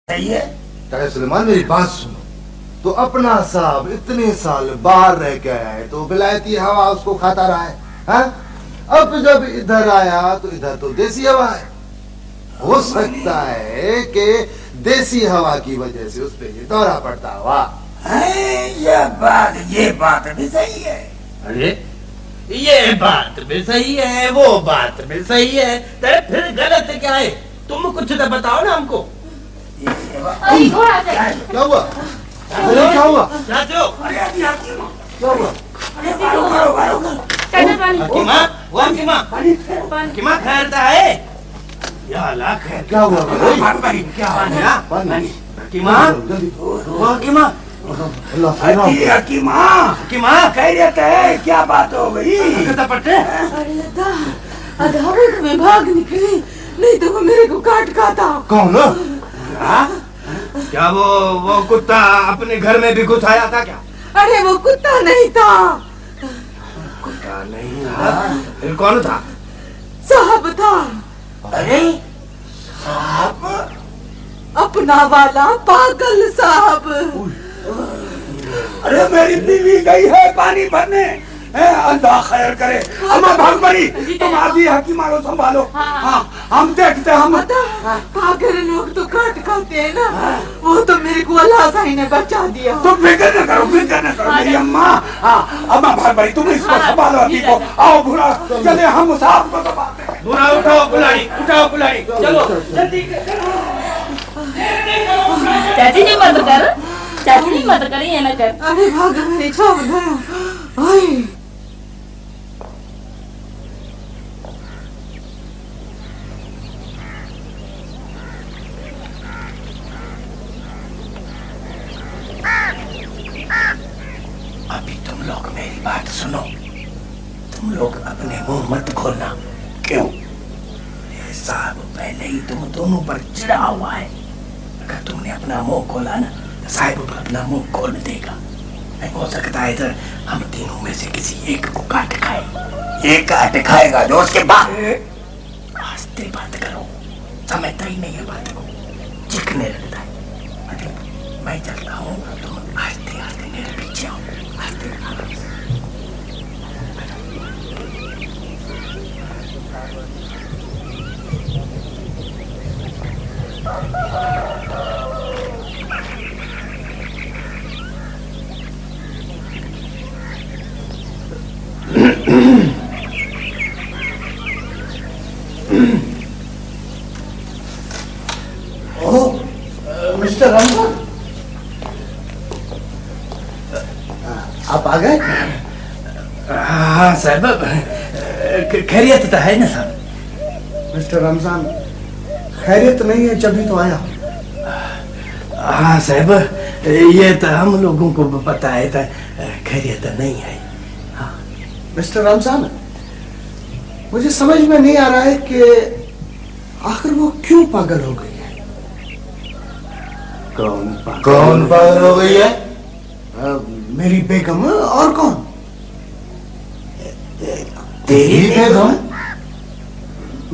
सही है। ताया सुलेमान मेरी बात सुनो, तो अपना साहब इतने साल बाहर रह के आया है तो विलायती हवा उसको खाता रहा है, हाँ? अब जब इधर आया तो इधर तो देसी हवा है। हो सकता है कि देसी हवा की वजह से उस पे ये दौरा पड़ता हुआ। ये बात भी सही है। अरे ये बात भी सही है, वो बात भी सही है, तो फिर गलत क्या है? तुम कुछ तो बताओ ना हमको। क्या हुआ? अरे क्या हुआ? चाचू क्या हुआ? हकीमा खैरता है या अल्लाह खैर। क्या हुआ? क्या हकीमा हकीमा हकीमा खैरियत है? क्या बात हो गई? अरे अदावत में भाग निकली, नहीं तो वो मेरे को काट खाता। कौन? क्या वो कुत्ता अपने घर में भी घुस आया था क्या? अरे वो कुत्ता नहीं था। कुत्ता नहीं था, फिर कौन था? साहब था। अरे साहब? अपना वाला पागल साहब। अरे मेरी बीवी गई है पानी भरने। अल्लाह खैर करे। अम्मा भाग बड़ी, तुम आदि हकीमा को संभालो। हाँ, हम देखते हम। पागल लोग तो काट खाते हैं ना, वो तो मेरे को अल्लाह साईं ने बचा दिया। तुम फिक्र न करो मेरी अम्मा। हाँ, अम्मा भाग बड़ी, तुम इसको संभालो अभी को। आओ बुरा, चले हम साहब को संभालते हैं। बुरा उठाओ कुल्हाड़ी, चलो जल्दी। चाची जी मत कर, चाची जी मत करी ये न कर। अरे भाग मेरी छाव गया। आए अभी तुम लोग मेरी बात सुनो, तुम लोग अपने मुंह मत खोलना। क्यों? ये साहब पहले ही तुम दोनों पर चिढ़ा हुआ है। अगर तुमने अपना मुंह खोला ना तो साहब अपना मुंह खोल देगा। नहीं हो सकता है इधर हम तीनों में से किसी एक को काट खाए। ये काट खाएगा जो उसके बाद। आस्ते बात करो, समझता ही नहीं है बात को, चिकने लगता है। मतलब मैं चलता हूँ, तुम आस्ते आस्ते मेरे पीछे आओ। आस्ते मिस्टर रमजान, आप आ गए? हाँ साहब, खैरियत तो है ना साहब? मिस्टर रमजान, खैरियत नहीं है जब ही तो आया। हाँ साहब, ये तो हम लोगों को पता है, तो खैरियत नहीं है। हाँ। मिस्टर रमजान, मुझे समझ में नहीं आ रहा है कि आखिर वो क्यों पागल हो गई है। कौन पागल हो गई है? मेरी बेगम। और कौन? तेरी बेगम?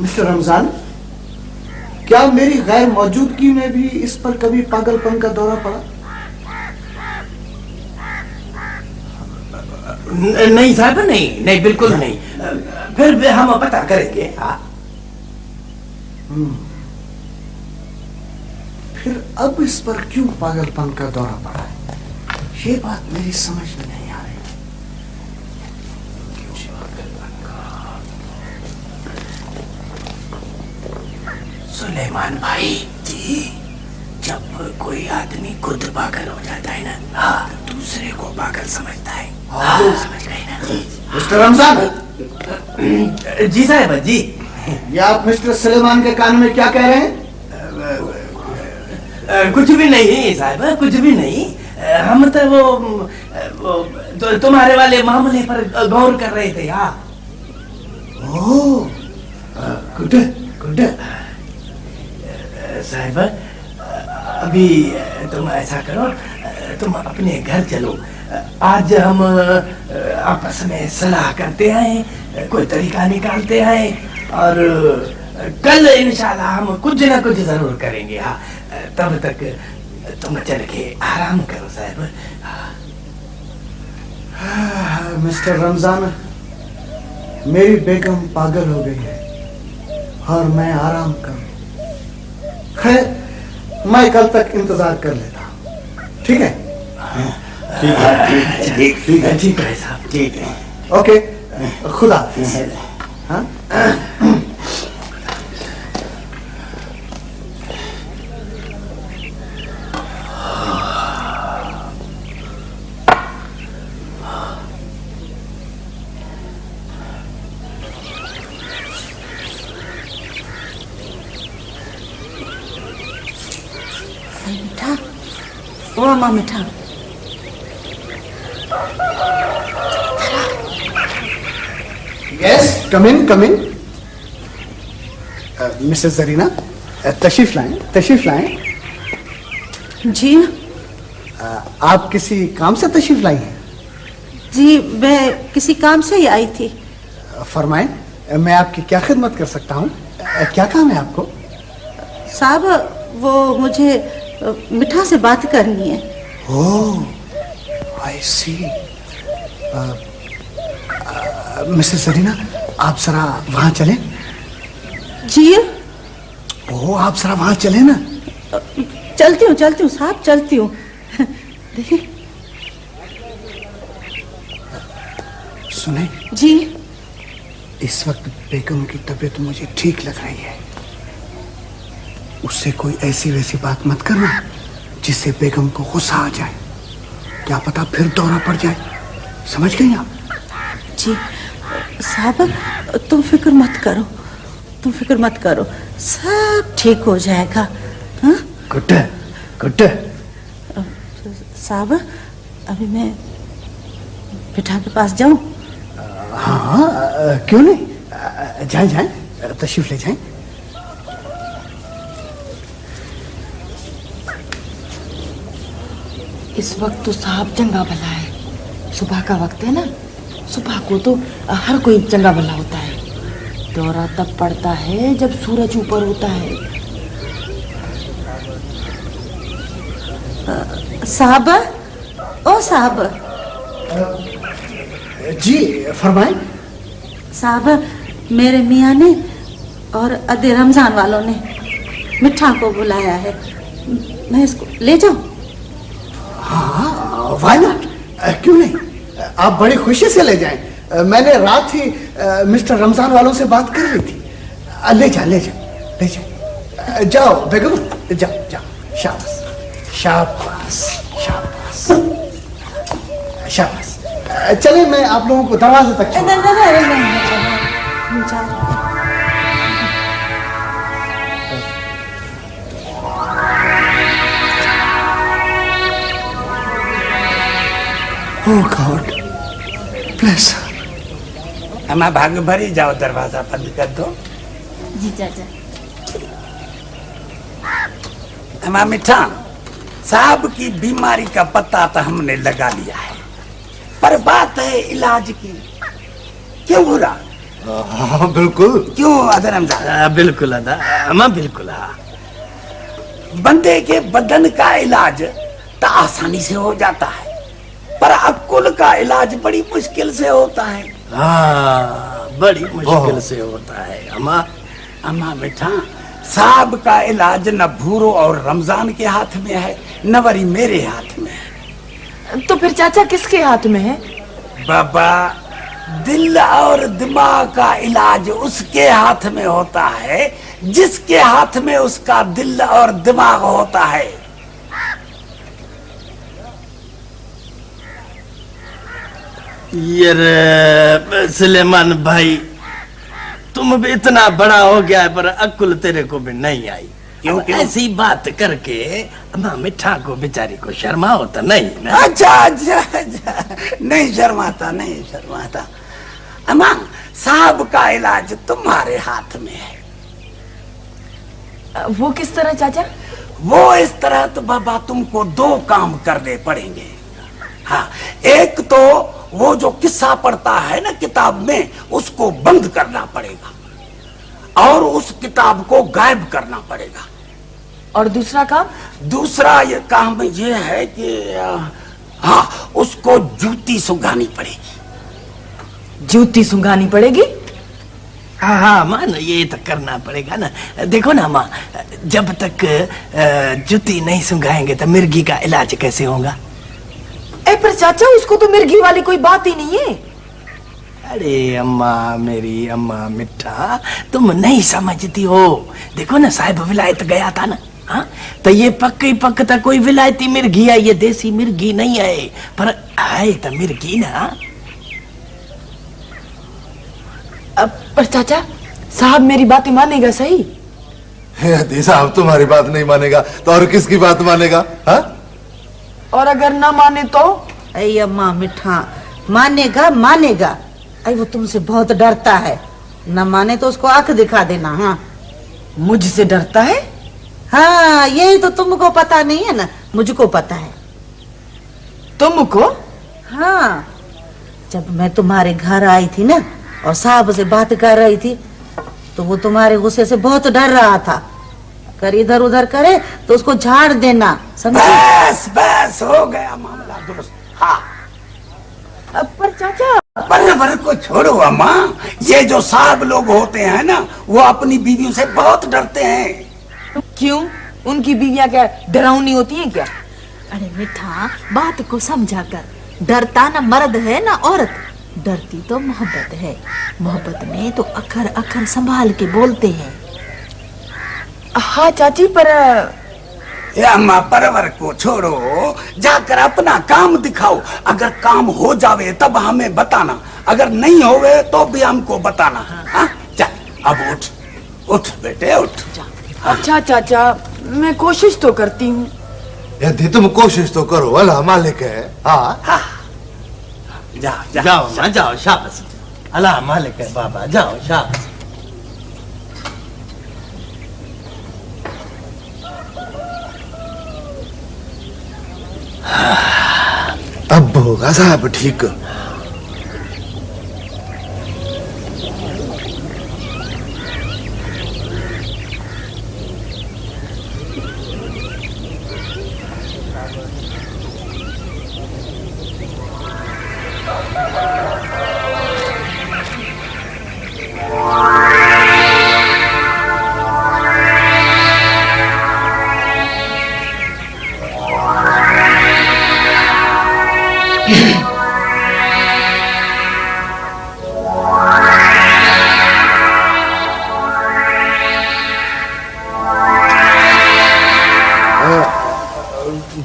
मिस्टर रमजान, क्या मेरी गैर मौजूदगी में भी इस पर कभी पागलपन का दौरा पड़ा? नहीं साहब, नहीं बिल्कुल नहीं। फिर भी हम पता करेंगे। हाँ। फिर अब इस पर क्यों पागलपन का दौरा पड़ा है, ये बात मेरी समझ में नहीं आ रही। सुलेमान भाई जी, जब कोई आदमी खुद पागल हो जाता है ना, हाँ, तो दूसरे को पागल समझता है। हाँ, समझ गए ना? मिस्टर रमजान। जी साहब जी। ये आप मिस्टर सुलेमान के कान में क्या कह रहे हैं? कुछ भी नहीं साहब, कुछ भी नहीं। हम तो वो तुम्हारे वाले मामले पर गौर कर रहे थे। हाँ। ओह, गुड गुड। साहब, अभी तुम ऐसा करो, तुम अपने घर चलो। आज हम आपस में सलाह करते हैं, कोई तरीका निकालते हैं और कल इंशाल्लाह हम कुछ ना कुछ जरूर करेंगे। हाँ, तब तक तुम चल के आराम करो साहब। मिस्टर रमजान, मेरी बेगम पागल हो गई है और मैं आराम करूं। खैर, मैं कल तक इंतजार कर लेता हूं। ठीक है? ठीक है साहब, ठीक है। ओके, खुदा हाफिज। हाँ? मिठा, ओ अम्मा मिठा। यस, कम इन, कम इन। मिसेस जरीना, तशरीफ लाएं, तशरीफ लाएं। जी आप किसी काम से तशरीफ लाई हैं? जी, मैं किसी काम से ही आई थी। फरमाएं, मैं आपकी क्या खिदमत कर सकता हूँ? क्या काम है आपको? साहब, वो मुझे मिठा से बात करनी है। ओह, आई सी। मिसेस जरीना, आप जरा वहां चलें। जी? ओह, आप जरा वहां चलें ना। चलती हूँ साहब, चलती हूँ। देखिए। सुने जी? इस वक्त बेगम की तबीयत मुझे ठीक लग रही है। उससे कोई ऐसी वैसी बात मत करना जिससे बेगम को गुस्सा आ जाए। क्या पता फिर दौरा पड़ जाए। समझ गई आप? जी साहब, तुम फिक्र मत करो, तुम फिक्र मत करो, सब ठीक हो जाएगा। हाँ? Good good. साहब, अभी मैं मिठा के पास जाऊं? हाँ, क्यों नहीं, जाएं जाएं, तशरीफ ले जाएं। इस वक्त तो साहब चंगा भला है, सुबह का वक्त है ना, सुबह को तो हर कोई चंगा भला होता है। दौरा तब पड़ता है जब सूरज ऊपर होता है। साहब, ओ साहब। जी फरमाएं। साहब, मेरे मियाँ ने और अदे रमजान वालों ने मिठा को बुलाया है, मैं इसको ले जाऊं? हाँ, व्हाई नॉट, क्यों नहीं, आप बड़ी खुशी से ले जाएं। मैंने रात ही मिस्टर रमजान वालों से बात कर ली थी। ले जा ले जा ले जा। जाओ बेगम, जाओ जाओ। शाबाश शाबाश शाबाश शाबाश। चलिए, मैं आप लोगों को दरवाजे तक छोड़। Oh God, bless her. अम्मा भाग भरी जाओ, दरवाजा बंद कर दो। जी चाचा। अम्मा मिठा, साहब की बीमारी का पता तो हमने लगा लिया है, पर बात है इलाज की। क्यों बुरा? हाँ बिल्कुल। क्यों अदर रमजान? बिल्कुल अदा अम्मा, बिल्कुल। हाँ, बंदे के बदन का इलाज तो आसानी से हो जाता है, पर अक्ल का इलाज बड़ी मुश्किल से होता है। हाँ, बड़ी मुश्किल से होता है अम्मा। अम्मा मिठा, साहब का इलाज न भूरो और रमजान के हाथ में है, न वरी मेरे हाथ में है। तो फिर चाचा किसके हाथ में है? बाबा, दिल और दिमाग का इलाज उसके हाथ में होता है जिसके हाथ में उसका दिल और दिमाग होता है। ये सुलेमान भाई, तुम भी इतना बड़ा हो गया है, पर अक्ल तेरे को भी नहीं आई। क्यों अब ऐसी बात करके अम्मा मिठा को बेचारी को शर्मा होता नहीं ना? अच्छा अच्छा अच्छा, नहीं शर्माता, नहीं शर्माता। अम्मा, साहब का इलाज तुम्हारे हाथ में है। वो किस तरह चाचा? वो इस तरह तो बाबा तुमको दो काम करने पड़ेंगे। हाँ, एक तो वो जो किस्सा पढ़ता है ना किताब में, उसको बंद करना पड़ेगा। और उस किताब को गायब करना पड़ेगा। और दूसरा काम? दूसरा ये काम ये है कि हाँ, उसको जूती सुंघानी पड़ेगी। जूती सुंघानी पड़ेगी? हाँ हाँ माँ, ये तो करना पड़ेगा ना। देखो ना माँ, जब तक जूती नहीं सुंघाएंगे तो मिर्गी का इलाज कैसे होगा? पर चाचा, उसको तो मिर्गी वाली कोई बात ही नहीं है। अरे अम्मा, मेरी अम्मा मिठा, तुम नहीं समझती हो। देखो ना, साहिब विलायत गया था ना, हाँ, तो ये पक्का कोई विलायती मिर्गी है, ये देसी मिर्गी नहीं है, पर आए तो मिर्गी ना। पर चाचा साहब मेरी बात मानेगा सही? साहब तुम्हारी बात नहीं मानेगा तो और किसकी बात मानेगा? हा? और अगर ना माने तो? अरे अम्मा मिठा, मानेगा मानेगा। अरे वो तुमसे बहुत डरता है, न माने तो उसको आंख दिखा देना। हाँ, मुझसे डरता है? हाँ, यही तो तुमको पता नहीं है ना, मुझको पता है। तुमको? हाँ, जब मैं तुम्हारे घर आई थी ना और साहब से बात कर रही थी, तो वो तुम्हारे गुस्से से बहुत डर रहा था। अगर इधर उधर करे तो उसको झाड़ देना, समझे? बस बस, हो गया मामला दुरुस्त। हाँ, पर चाचा परवर को छोड़ो अम्मा, ये जो साहब लोग होते हैं ना, वो अपनी बीवियों से बहुत डरते हैं। क्यों? उनकी बीवियां क्या डरावनी होती हैं क्या? अरे मिठा, बात को समझा कर। डरता ना मर्द है ना औरत, डरती तो मोहब्बत है। मोहब्बत में तो अखर अखर संभाल के बोलते हैं। हाँ चाची, पर अम्मा परवर को छोड़ो, जाकर अपना काम दिखाओ। अगर काम हो जावे तब हमें बताना, अगर नहीं होवे तो भी हमको बताना। हाँ, चल अब उठ उठ बेटे उठ। अच्छा चाचा, मैं कोशिश तो करती हूँ। यदि तुम कोशिश तो करो, अल्लाह मालिक है। हाँ, जाओ जाओ माँ, जाओ, शाबाश। अल्लाह मालिक है बाबा, जाओ, शाबाश। अब होगा साहब ठीक।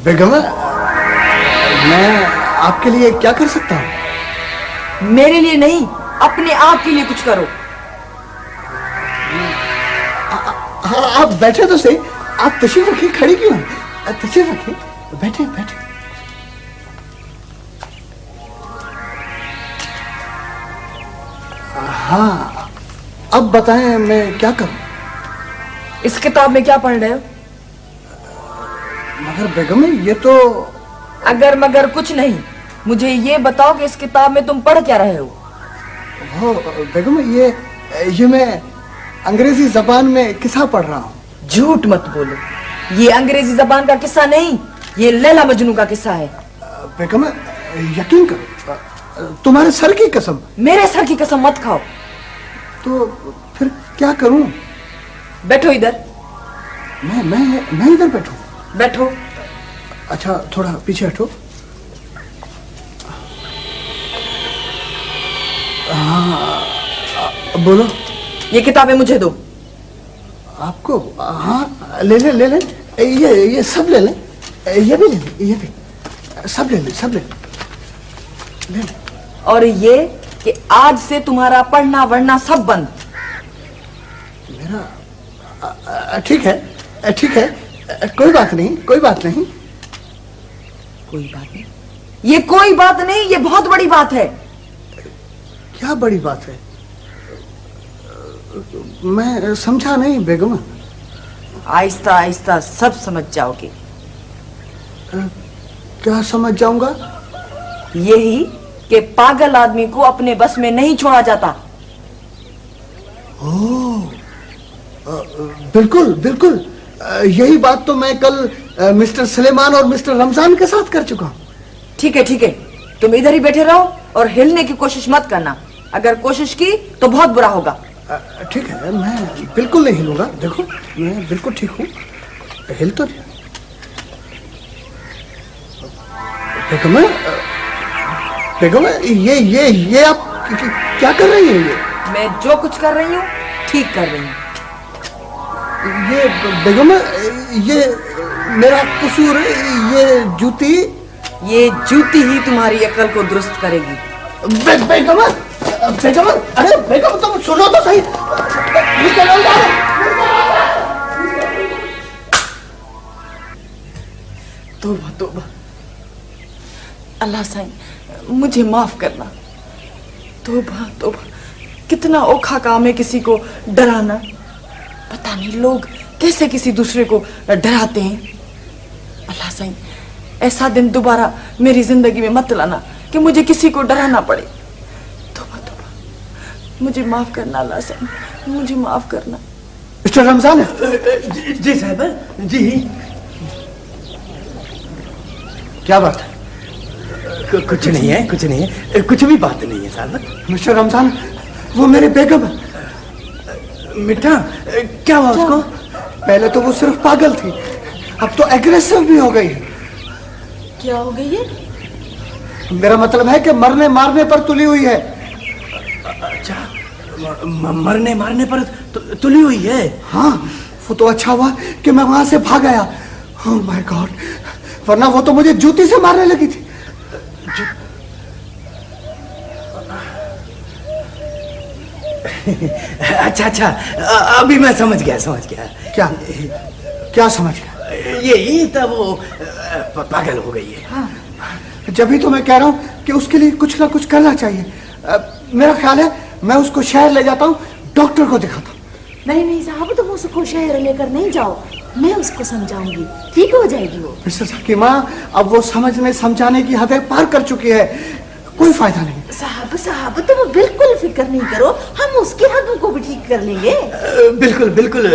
बेगम, मैं आपके लिए क्या कर सकता हूँ? मेरे लिए नहीं, अपने आप के लिए कुछ करो। आप बैठे तो सही। आप तशरीफ रखिए, खड़ी क्यों हैं? तशरीफ रखिए, बैठे बैठे। हाँ, अब बताएं मैं क्या करूं? इस किताब में क्या पढ़ रहे हो? मगर बेगम, ये तो अगर मगर कुछ नहीं, मुझे ये बताओ कि इस किताब में तुम पढ़ क्या रहे हो? वो बेगम, ये मैं अंग्रेजी जबान में किस्सा पढ़ रहा हूँ। झूठ मत बोलो, ये अंग्रेजी जबान का किस्सा नहीं, ये लैला मजनू का किस्सा है। बेगम, यकीन करो, तुम्हारे सर की कसम। मेरे सर की कसम मत खाओ। तो फिर क्या करूं? बैठो इधर। मैं इधर बैठूं? बैठो। अच्छा, थोड़ा पीछे हटो। हाँ, बोलो। ये किताबें मुझे दो। आपको? हाँ, ले ले। ये सब ले ले। ये भी ले ले, ये भी सब ले ले, सब ले ले। और ये कि आज से तुम्हारा पढ़ना वढ़ना सब बंद। मेरा ठीक है, ठीक है, कोई बात नहीं, कोई बात नहीं। कोई बात नहीं? ये कोई बात नहीं, ये बहुत बड़ी बात है। क्या बड़ी बात है? मैं समझा नहीं बेगम। आहिस्ता आहिस्ता सब समझ जाओगे। क्या समझ जाऊंगा? यही कि पागल आदमी को अपने बस में नहीं छोड़ा जाता। ओह, बिल्कुल बिल्कुल, यही बात तो मैं कल मिस्टर सुलेमान और मिस्टर रमजान के साथ कर चुका हूँ। ठीक है, तुम इधर ही बैठे रहो और हिलने की कोशिश मत करना। अगर कोशिश की तो बहुत बुरा होगा। ठीक है, मैं बिल्कुल नहीं हिलूंगा। देखो मैं बिल्कुल ठीक हूँ, हिल तो नहीं। बेगम, ये आप क्या कर रही हैं? ये मैं जो कुछ कर रही हूँ ठीक कर रही हूँ। ये बेगम, ये मेरा कसूर, ये जूती ही तुम्हारी अकल को दुरुस्त करेगी। बेगम, अरे बेगम तुम सुनो तो सही। तौबा, अल्लाह साईं मुझे माफ करना। तौबा, कितना औखा काम है किसी को डराना। पता नहीं लोग कैसे किसी दूसरे को डराते हैं। अल्लाह साईं ऐसा दिन दोबारा मेरी जिंदगी में मत लाना कि मुझे किसी को डराना पड़े। तौबा, मुझे माफ करना अल्लाह साईं, मुझे माफ करना। मिस्टर रमजान। जी साहब जी। क्या बात है? कुछ नहीं है, कुछ भी बात नहीं है साहब। मिस्टर रमजान, वो मेरी बेगम है। मिठा, क्या हुआ उसको? पहले तो वो सिर्फ पागल थी, अब तो एग्रेसिव भी हो गई है। क्या हो गई है? मेरा मतलब है कि मरने मारने पर तुली हुई है। अच्छा, मरने मारने पर तुली हुई है? हाँ, वो तो अच्छा हुआ कि मैं वहां से भाग आया। ओह माय गॉड, वरना वो तो मुझे जूती से मारने लगी थी। अच्छा, अभी मैं समझ गया। क्या समझ गया? यही तब वो पागल हो गई है। हाँ, जब ही तो मैं कह रहा हूँ कि उसके लिए कुछ ना कुछ करना चाहिए। मेरा ख्याल है मैं उसको शहर ले जाता हूँ, डॉक्टर को दिखाता हूँ। नहीं साहब, तुम उसको शहर लेकर नहीं जाओ, मैं उसको समझाऊंगी, ठीक हो जाएगी वो। मिसेस हकीमा, अब वो समझने समझाने की हदें पार कर चुकी है, कोई फायदा नहीं। साहब तुम बिल्कुल फिक्र नहीं करो, हम उसकी हदों को भी ठीक कर लेंगे। बिल्कुल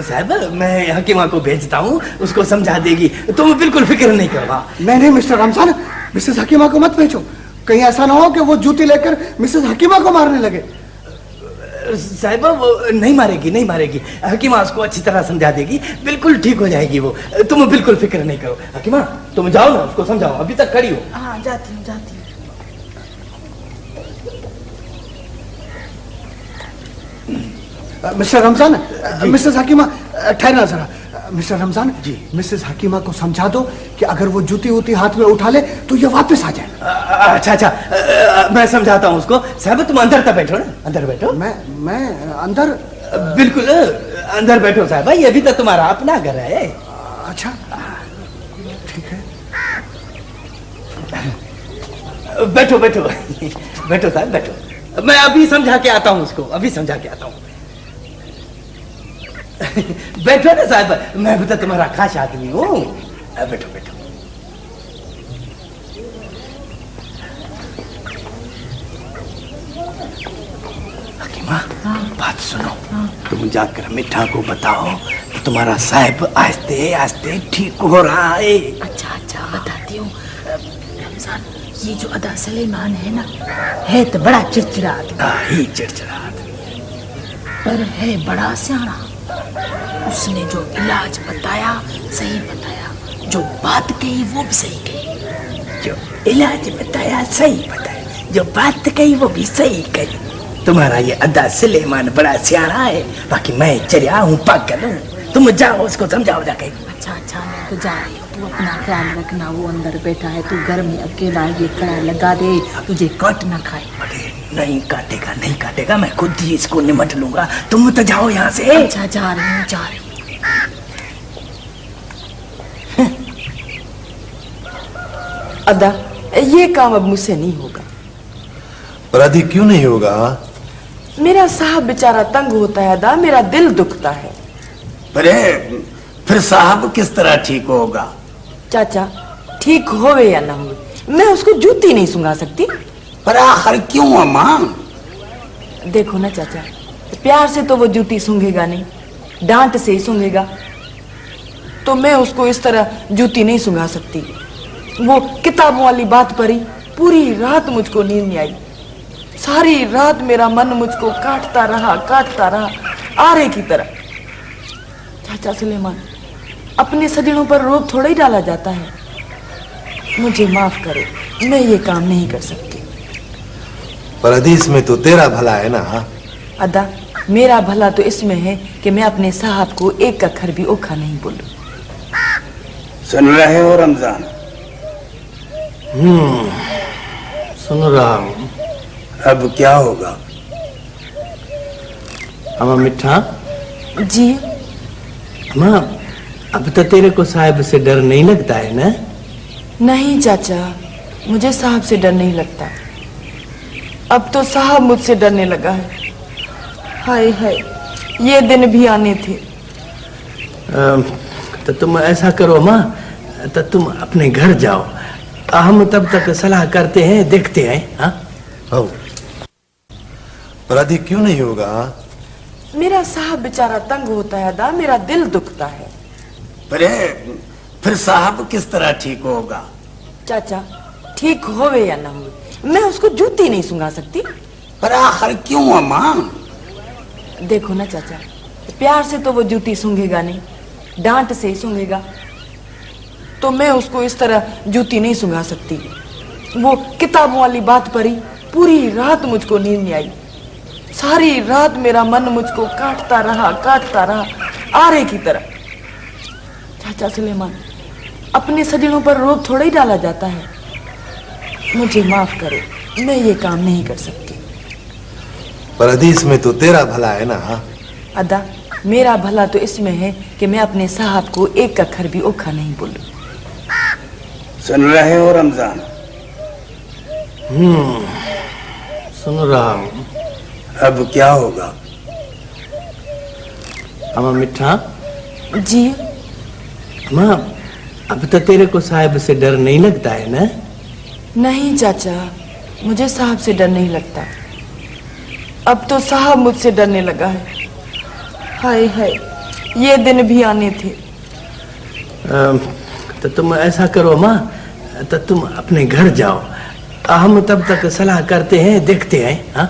साहब, मैं हकीमा को भेजता हूँ, उसको समझा देगी। तुम बिल्कुल फिक्र नहीं करो। नहीं मिस्टर रमजान, मिसेस हकीमा को मत भेजो, कहीं ऐसा ना हो कि वो जूती लेकर मिसेस हकीमा को मारने लगे। साहिबा वो नहीं मारेगी। हकीमा उसको अच्छी तरह समझा देगी, बिल्कुल ठीक हो जाएगी वो। तुम बिल्कुल फिक्र नहीं करो। हकीमा तुम जाओ ना, उसको समझाओ, अभी तक खड़ी हो। हाँ, जाती हूँ। मिस्टर रमजान, मिसेस हकीमा ठहरना जरा। मिस्टर रमजान जी, मिसेस हकीमा को समझा दो कि अगर वो जूती वूती हाथ में उठा ले तो ये वापस आ जाए। अच्छा, मैं समझाता हूँ उसको। साहब तुम अंदर तक बैठो ना, अंदर बैठो। मैं अंदर? बिल्कुल अंदर बैठो साहब, ये भी तो तुम्हारा अपना घर है। अच्छा ठीक है, बैठो साहब, बैठो। मैं अभी समझा के आता हूँ उसको, बैठो ना साहब, मैं भी तो तुम्हारा खास आदमी हूँ। बैठो। हकीमा, बात सुनो। तुम जाकर मिठा को बताओ कि तुम्हारा साहब आस्ते आस्ते ठीक हो रहा है। अच्छा, बताती हूँ। रमजान, ये जो अदा सुलेमान है ना, है तो बड़ा चिड़चिड़ा आदमी, पर है बड़ा सियाना। उसने जो इलाज बताया सही बताया, जो बात कही वो भी सही कही। जो इलाज बताया सही बताया, जो बात कही वो भी सही कही। तुम्हारा ये अदा सुलेमान बड़ा सियाना है, बाकी मैं चरिया हूँ, पागल हूँ। तुम जाओ उसको समझाओ जाके। अच्छा, मैं तो जा रही हूँ, तू अपना ख्याल रखना। वो अंदर बैठा है, तू घर में अकेला, ये कड़ा लगा दे, तुझे काट ना खाए। अरे नहीं काटेगा, मैं खुद ही इसको निमट लूंगा। तुम तो जाओ यहाँ से। अच्छा, जा रही हूँ। अदा, ये काम अब मुझसे नहीं होगा। पर अदी क्यों नहीं होगा? मेरा साहब बेचारा तंग होता है अदा, मेरा दिल दुखता है। अरे फिर साहब किस तरह ठीक होगा? चाचा, ठीक होवे या ना होवे, मैं उसको जूती नहीं सुंघा सकती। पर आखिर क्यों अम्मा? देखो ना चाचा, प्यार से तो वो जूती सूंघेगा नहीं, डांट से ही सूंघेगा तो मैं उसको इस तरह जूती नहीं सूंघा सकती। वो किताबों वाली बात पर ही पूरी रात मुझको नींद नहीं आई। सारी रात मेरा मन मुझको काटता रहा आरे की तरह। चाचा सुलेमान, अपने सजनों पर रोब थोड़ा ही डाला जाता है। मुझे माफ करो, मैं ये काम नहीं कर सकती। पर हदीस में तो तेरा भला है ना। अदा, मेरा भला तो इसमें है कि मैं अपने साहब को एक अक्षर भी ओखा नहीं बोलूं। सुन रहे हो रमजान? सुन रहा हूँ। अब क्या होगा? अम्मा मिठा। जी अम्मा, अब तो तेरे को साहब से डर नहीं लगता है ना? नहीं चाचा, मुझे साहब से डर नहीं लगता। अब तो साहब मुझसे डरने लगा है। हाय हाय, ये दिन भी आने थे। तो तुम ऐसा करो माँ, तो तुम अपने घर जाओ, हम तब तक सलाह करते हैं, देखते हैं। हाँ, पर अधी क्यों नहीं होगा? मेरा साहब बेचारा तंग होता है अदा, मेरा दिल दुखता है। फिर साहब किस तरह ठीक होगा? चाचा, ठीक होवे या ना हो, मैं उसको जूती नहीं सूंघा सकती। पर आखिर क्यों अम्मा? देखो ना चाचा, प्यार से तो वो जूती सूंघेगा नहीं, डांट से ही सूंघेगा। तो मैं उसको इस तरह जूती नहीं सूंघा सकती। वो किताबों वाली बात पर ही पूरी रात मुझको नींद नहीं आई। सारी रात मेरा मन मुझको काटता रहा आरे की तरह। चाचा सुलेमान, अपने सजनों पर रोब थोड़ा ही डाला जाता है। मुझे माफ करो, मैं ये काम नहीं कर सकती। पर हदीस में तो तेरा भला है ना। अदा, मेरा भला तो इसमें है कि मैं अपने साहब को एक अक्षर भी ओखा नहीं बोलूं। सुन रहे हो रमजान? सुन रहा हूँ। अब क्या होगा? अम्मा मिठा। जी माँ, अब तो तेरे को साहब से डर नहीं लगता है ना? नहीं चाचा, मुझे साहब से डर नहीं लगता। अब तो साहब मुझसे डरने लगा है। हाय हाय, ये दिन भी आने थे। तो तुम ऐसा करो माँ, तो तुम अपने घर जाओ, हम तब तक सलाह करते हैं, देखते हैं। हाँ,